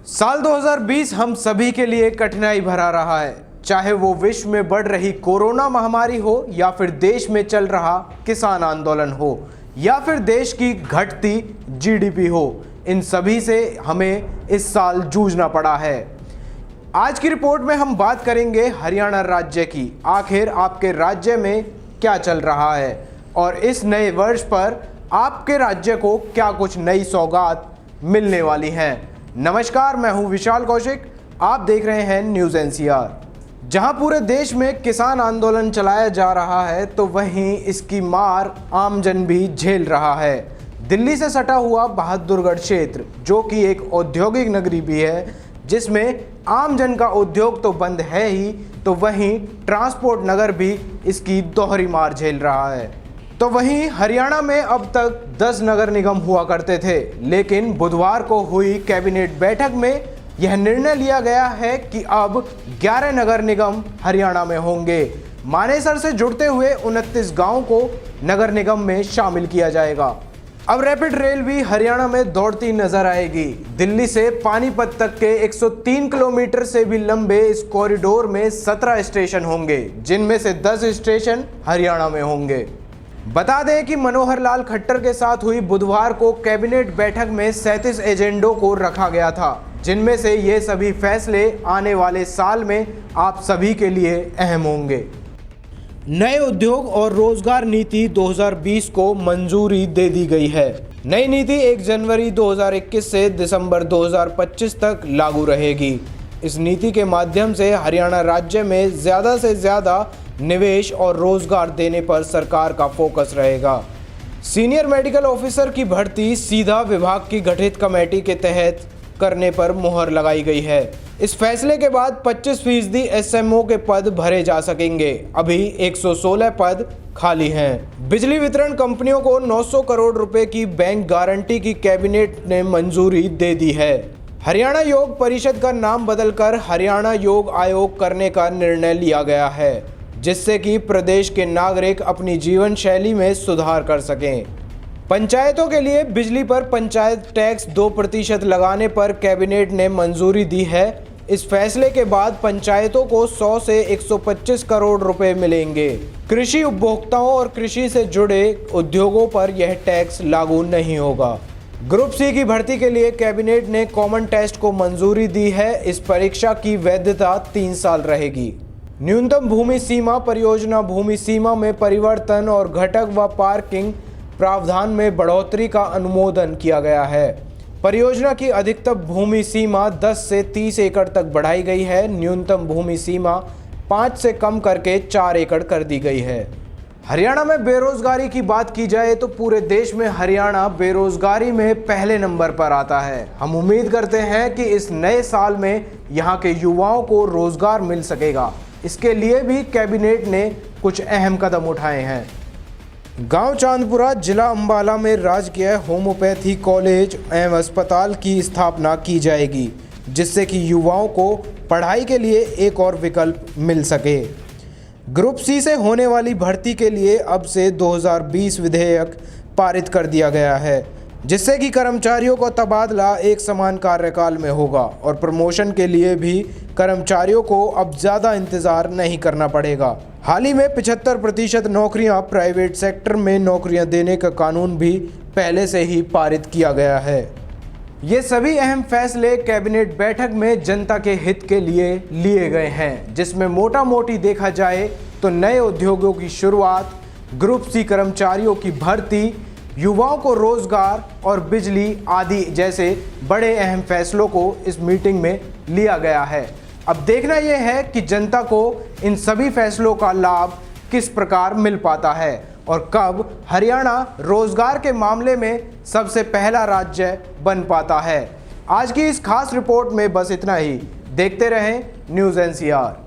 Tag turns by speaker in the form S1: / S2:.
S1: साल 2020 हम सभी के लिए कठिनाई भरा रहा है, चाहे वो विश्व में बढ़ रही कोरोना महामारी हो या फिर देश में चल रहा किसान आंदोलन हो या फिर देश की घटती जीडीपी हो। इन सभी से हमें इस साल जूझना पड़ा है। आज की रिपोर्ट में हम बात करेंगे हरियाणा राज्य की। आखिर आपके राज्य में क्या चल रहा है और इस नए वर्ष पर आपके राज्य को क्या कुछ नई सौगात मिलने वाली हैं। नमस्कार, मैं हूं विशाल कौशिक। आप देख रहे हैं न्यूज़ एनसीआर। जहां पूरे देश में किसान आंदोलन चलाया जा रहा है तो वहीं इसकी मार आमजन भी झेल रहा है। दिल्ली से सटा हुआ बहादुरगढ़ क्षेत्र, जो कि एक औद्योगिक नगरी भी है, जिसमें आमजन का उद्योग तो बंद है ही, तो वहीं ट्रांसपोर्ट नगर भी इसकी दोहरी मार झेल रहा है। तो वहीं हरियाणा में अब तक 10 नगर निगम हुआ करते थे, लेकिन बुधवार को हुई कैबिनेट बैठक में यह निर्णय लिया गया है कि अब 11 नगर निगम हरियाणा में होंगे। मानेसर से जुड़ते हुए 29 गांवों को नगर निगम में शामिल किया जाएगा। अब रैपिड रेल भी हरियाणा में दौड़ती नजर आएगी। दिल्ली से पानीपत तक के 103 किलोमीटर से भी लंबे इस कॉरिडोर में 17 स्टेशन होंगे, जिनमें से 10 स्टेशन हरियाणा में होंगे। बता दें कि मनोहर लाल खट्टर के साथ हुई बुधवार को कैबिनेट बैठक में 37 एजेंडों को रखा गया था, जिनमें से ये सभी फैसले आने वाले साल में आप सभी के लिए अहम होंगे। नए उद्योग और रोजगार नीति 2020 को मंजूरी दे दी गई है। नई नीति 1 जनवरी 2021 से दिसंबर 2025 तक लागू रहेगी। इस नीति के माध्यम से हरियाणा राज्य में ज़्यादा से ज़्यादा निवेश और रोजगार देने पर सरकार का फोकस रहेगा। सीनियर मेडिकल ऑफिसर की भर्ती सीधा विभाग की गठित कमेटी के तहत करने पर मुहर लगाई गई है। इस फैसले के बाद 25% एसएमओ के पद भरे जा सकेंगे। अभी 116 पद खाली हैं। बिजली वितरण कंपनियों को 900 करोड़ रुपए की बैंक गारंटी की कैबिनेट ने मंजूरी दे दी है। हरियाणा योग परिषद का नाम बदलकर हरियाणा योग आयोग करने का निर्णय लिया गया है, जिससे कि प्रदेश के नागरिक अपनी जीवन शैली में सुधार कर सकें। पंचायतों के लिए बिजली पर पंचायत टैक्स 2% लगाने पर कैबिनेट ने मंजूरी दी है। इस फैसले के बाद पंचायतों को 100 से 125 करोड़ रुपए मिलेंगे। कृषि उपभोक्ताओं और कृषि से जुड़े उद्योगों पर यह टैक्स लागू नहीं होगा। ग्रुप सी की भर्ती के लिए कैबिनेट ने कॉमन टेस्ट को मंजूरी दी है। इस परीक्षा की वैधता 3 साल रहेगी। न्यूनतम भूमि सीमा परियोजना भूमि सीमा में परिवर्तन और घटक व पार्किंग प्रावधान में बढ़ोतरी का अनुमोदन किया गया है। परियोजना की अधिकतम भूमि सीमा 10 से 30 एकड़ तक बढ़ाई गई है। न्यूनतम भूमि सीमा 5 से कम करके 4 एकड़ कर दी गई है। हरियाणा में बेरोजगारी की बात की जाए तो पूरे देश में हरियाणा बेरोजगारी में पहले नंबर पर आता है। हम उम्मीद करते हैं कि इस नए साल में यहाँ के युवाओं को रोजगार मिल सकेगा। इसके लिए भी कैबिनेट ने कुछ अहम कदम उठाए हैं। गांव चांदपुरा, जिला अंबाला में राजकीय होम्योपैथी कॉलेज एवं अस्पताल की स्थापना की जाएगी, जिससे कि युवाओं को पढ़ाई के लिए एक और विकल्प मिल सके। ग्रुप सी से होने वाली भर्ती के लिए अब से 2020 विधेयक पारित कर दिया गया है, जिससे कि कर्मचारियों का तबादला एक समान कार्यकाल में होगा और प्रमोशन के लिए भी कर्मचारियों को अब ज़्यादा इंतज़ार नहीं करना पड़ेगा। हाल ही में 75% नौकरियां प्राइवेट सेक्टर में नौकरियां देने का कानून भी पहले से ही पारित किया गया है। ये सभी अहम फैसले कैबिनेट बैठक में जनता के हित के लिए लिए गए हैं, जिसमें मोटा मोटी देखा जाए तो नए उद्योगों की शुरुआत, ग्रुप सी कर्मचारियों की भर्ती, युवाओं को रोजगार और बिजली आदि जैसे बड़े अहम फैसलों को इस मीटिंग में लिया गया है। अब देखना यह है कि जनता को इन सभी फैसलों का लाभ किस प्रकार मिल पाता है और कब हरियाणा रोजगार के मामले में सबसे पहला राज्य बन पाता है। आज की इस खास रिपोर्ट में बस इतना ही। देखते रहें न्यूज़ एनसीआर।